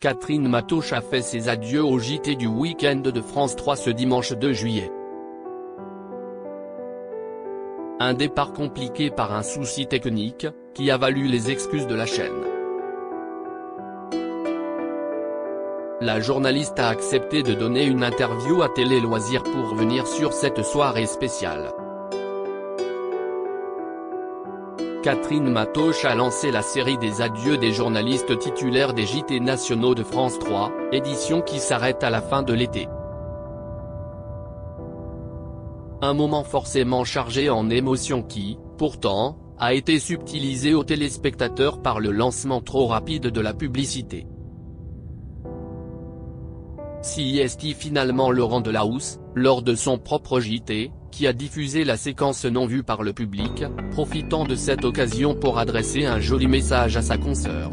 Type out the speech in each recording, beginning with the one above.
Catherine Matoche a fait ses adieux au JT du week-end de France 3 ce dimanche 2 juillet. Un départ compliqué par un souci technique, qui a valu les excuses de la chaîne. La journaliste a accepté de donner une interview à Télé Loisirs pour revenir sur cette soirée spéciale. Catherine Matoche a lancé la série des adieux des journalistes titulaires des JT nationaux de France 3, édition qui s'arrête à la fin de l'été. Un moment forcément chargé en émotions qui, pourtant, a été subtilisé aux téléspectateurs par le lancement trop rapide de la publicité. CIST finalement Laurent Delahousse, lors de son propre JT, qui a diffusé la séquence non vue par le public, profitant de cette occasion pour adresser un joli message à sa consoeur.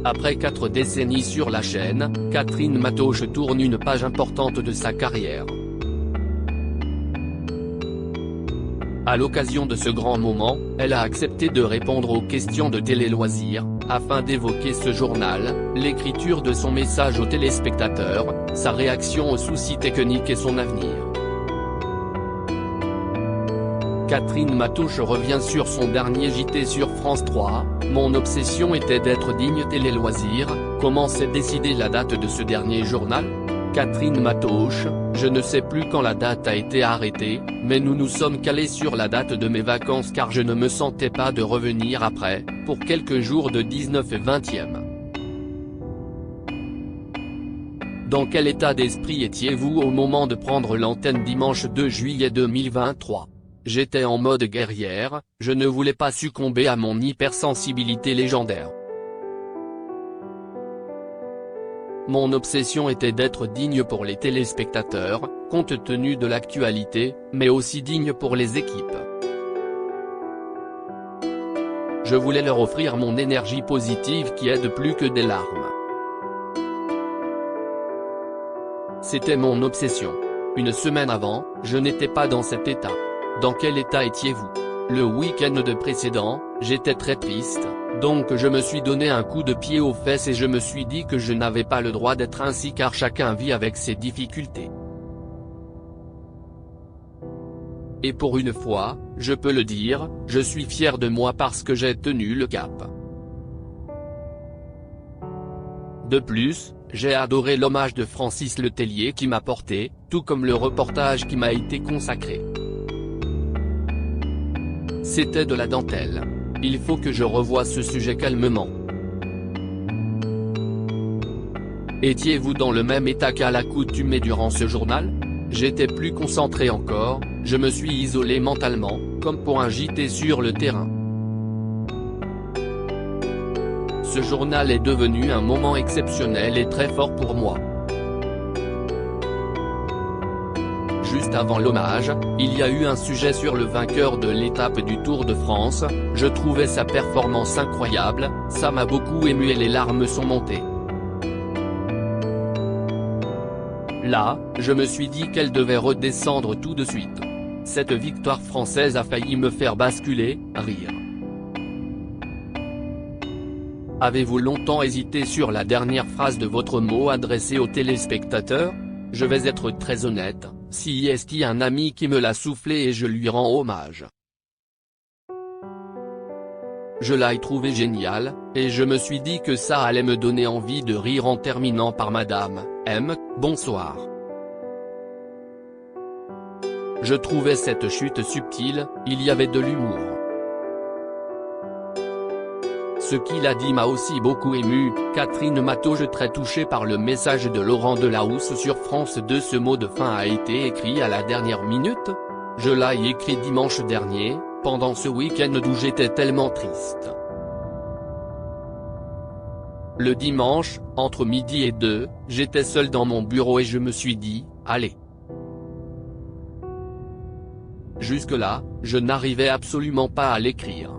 Après 4 décennies sur la chaîne, Catherine Matoche tourne une page importante de sa carrière. À l'occasion de ce grand moment, elle a accepté de répondre aux questions de Télé Loisirs, afin d'évoquer ce journal, l'écriture de son message aux téléspectateurs, sa réaction aux soucis techniques et son avenir. Catherine Matoche revient sur son dernier JT sur France 3, « Mon obsession était d'être digne Télé Loisirs », comment s'est décidée la date de ce dernier journal ? Catherine Matoche, je ne sais plus quand la date a été arrêtée, mais nous nous sommes calés sur la date de mes vacances car je ne me sentais pas de revenir après, pour quelques jours de 19 et 20e. Dans quel état d'esprit étiez-vous au moment de prendre l'antenne dimanche 2 juillet 2023 ? J'étais en mode guerrière, je ne voulais pas succomber à mon hypersensibilité légendaire. Mon obsession était d'être digne pour les téléspectateurs, compte tenu de l'actualité, mais aussi digne pour les équipes. Je voulais leur offrir mon énergie positive qui aide plus que des larmes. C'était mon obsession. Une semaine avant, je n'étais pas dans cet état. Dans quel état étiez-vous ? Le week-end de précédent, j'étais très triste, donc je me suis donné un coup de pied aux fesses et je me suis dit que je n'avais pas le droit d'être ainsi car chacun vit avec ses difficultés. Et pour une fois, je peux le dire, je suis fier de moi parce que j'ai tenu le cap. De plus, j'ai adoré l'hommage de Francis Letellier qui m'a porté, tout comme le reportage qui m'a été consacré. C'était de la dentelle. Il faut que je revoie ce sujet calmement. Étiez-vous dans le même état qu'à l'accoutumée durant ce journal ? J'étais plus concentré encore, je me suis isolé mentalement, comme pour un JT sur le terrain. Ce journal est devenu un moment exceptionnel et très fort pour moi. Juste avant l'hommage, il y a eu un sujet sur le vainqueur de l'étape du Tour de France, je trouvais sa performance incroyable, ça m'a beaucoup ému et les larmes sont montées. Là, je me suis dit qu'elle devait redescendre tout de suite. Cette victoire française a failli me faire basculer, rire. Avez-vous longtemps hésité sur la dernière phrase de votre mot adressé aux téléspectateurs ? Je vais être très honnête, CIST un ami qui me l'a soufflé et je lui rends hommage. Je l'ai trouvé génial, et je me suis dit que ça allait me donner envie de rire en terminant par Madame M, bonsoir. Je trouvais cette chute subtile, il y avait de l'humour. Ce qu'il a dit m'a aussi beaucoup ému, Catherine Matoche très touchée par le message de Laurent Delahousse sur France 2. Ce mot de fin a été écrit à la dernière minute. Je l'ai écrit dimanche dernier, pendant ce week-end où j'étais tellement triste. Le dimanche, entre midi et 2, j'étais seul dans mon bureau et je me suis dit, allez. Jusque-là, je n'arrivais absolument pas à l'écrire.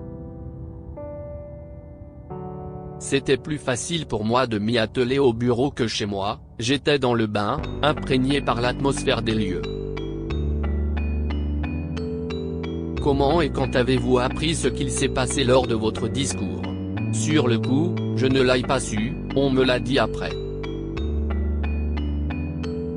C'était plus facile pour moi de m'y atteler au bureau que chez moi, j'étais dans le bain, imprégné par l'atmosphère des lieux. Comment et quand avez-vous appris ce qu'il s'est passé lors de votre discours ? Sur le coup, je ne l'ai pas su, on me l'a dit après.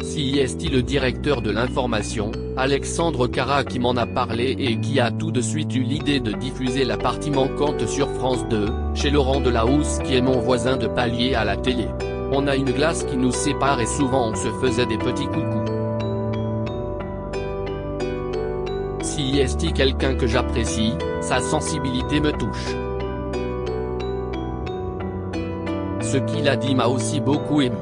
C'est le directeur de l'information, Alexandre Cara qui m'en a parlé et qui a tout de suite eu l'idée de diffuser la partie manquante sur France 2, chez Laurent Delahousse qui est mon voisin de palier à la télé. On a une glace qui nous sépare et souvent on se faisait des petits coucous. C'est quelqu'un que j'apprécie, sa sensibilité me touche. Ce qu'il a dit m'a aussi beaucoup ému.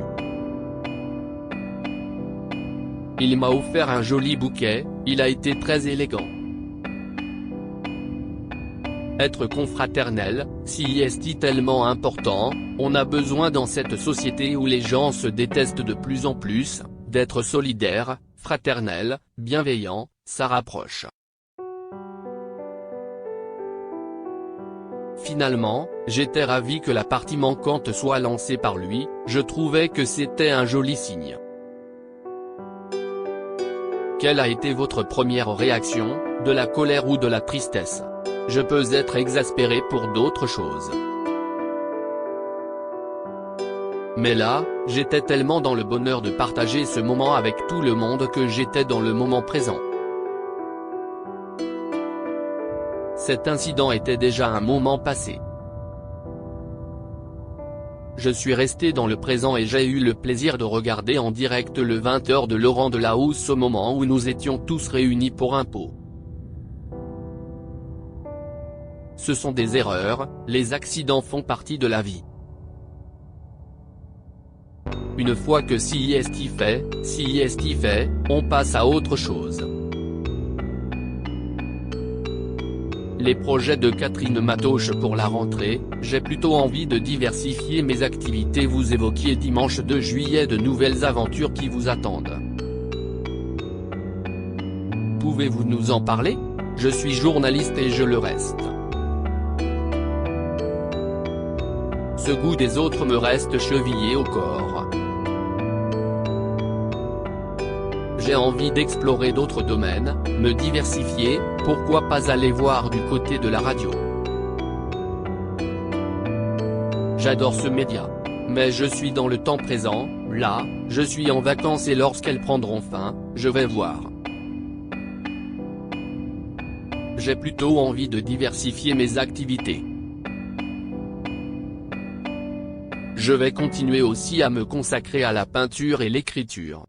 Il m'a offert un joli bouquet, il a été très élégant. Être confraternel, c'est tellement important, on a besoin dans cette société où les gens se détestent de plus en plus, d'être solidaire, fraternel, bienveillant, ça rapproche. Finalement, j'étais ravi que la partie manquante soit lancée par lui, je trouvais que c'était un joli signe. Quelle a été votre première réaction, de la colère ou de la tristesse? Je peux être exaspéré pour d'autres choses. Mais là, j'étais tellement dans le bonheur de partager ce moment avec tout le monde que j'étais dans le moment présent. Cet incident était déjà un moment passé. Je suis resté dans le présent et j'ai eu le plaisir de regarder en direct le 20h de Laurent Delahousse au moment où nous étions tous réunis pour un pot. Ce sont des erreurs, les accidents font partie de la vie. Une fois que c'est fait, on passe à autre chose. Les projets de Catherine Matoche pour la rentrée, j'ai plutôt envie de diversifier mes activités. Vous évoquiez dimanche 2 juillet de nouvelles aventures qui vous attendent. Pouvez-vous nous en parler? Je suis journaliste et je le reste. Ce goût des autres me reste chevillé au corps. J'ai envie d'explorer d'autres domaines, me diversifier, pourquoi pas aller voir du côté de la radio. J'adore ce média. Mais je suis dans le temps présent, là, je suis en vacances et lorsqu'elles prendront fin, je vais voir. J'ai plutôt envie de diversifier mes activités. Je vais continuer aussi à me consacrer à la peinture et l'écriture.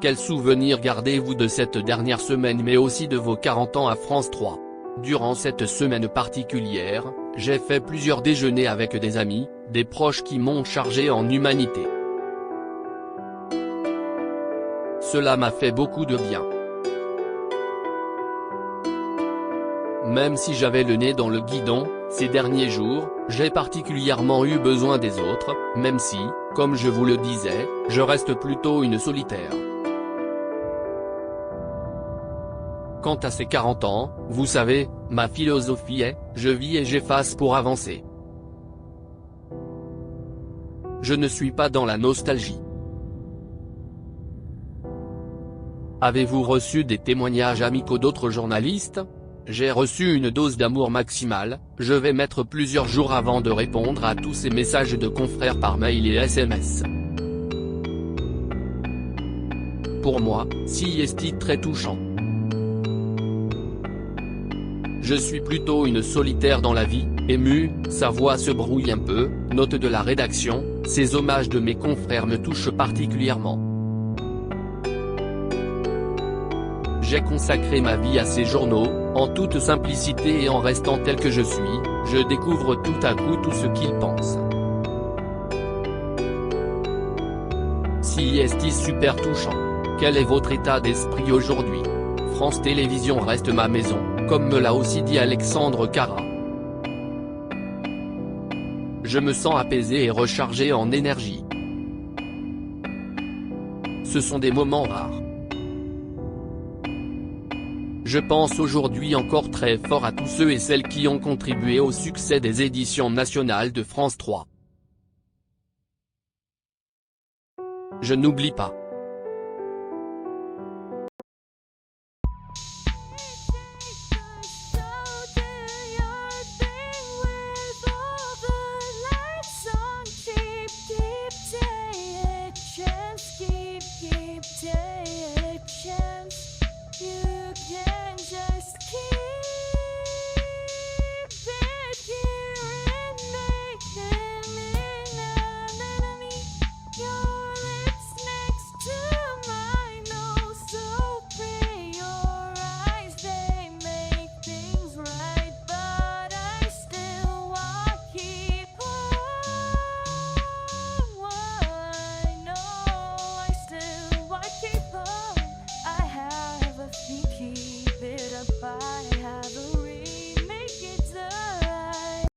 Quel souvenir gardez-vous de cette dernière semaine mais aussi de vos 40 ans à France 3? Durant cette semaine particulière, j'ai fait plusieurs déjeuners avec des amis, des proches qui m'ont chargé en humanité. Cela m'a fait beaucoup de bien. Même si j'avais le nez dans le guidon, ces derniers jours, j'ai particulièrement eu besoin des autres, même si, comme je vous le disais, je reste plutôt une solitaire. Quant à ces 40 ans, vous savez, ma philosophie est, je vis et j'efface pour avancer. Je ne suis pas dans la nostalgie. Avez-vous reçu des témoignages amicaux d'autres journalistes? J'ai reçu une dose d'amour maximale, je vais mettre plusieurs jours avant de répondre à tous ces messages de confrères par mail et SMS. Pour moi, c'est très touchant. Je suis plutôt une solitaire dans la vie, ému, sa voix se brouille un peu, note de la rédaction, ces hommages de mes confrères me touchent particulièrement. J'ai consacré ma vie à ces journaux, en toute simplicité et en restant tel que je suis, je découvre tout à coup tout ce qu'ils pensent. C'est super touchant. Quel est votre état d'esprit aujourd'hui? France Télévisions reste ma maison, comme me l'a aussi dit Alexandre Cara. Je me sens apaisé et rechargé en énergie. Ce sont des moments rares. Je pense aujourd'hui encore très fort à tous ceux et celles qui ont contribué au succès des éditions nationales de France 3. Je n'oublie pas.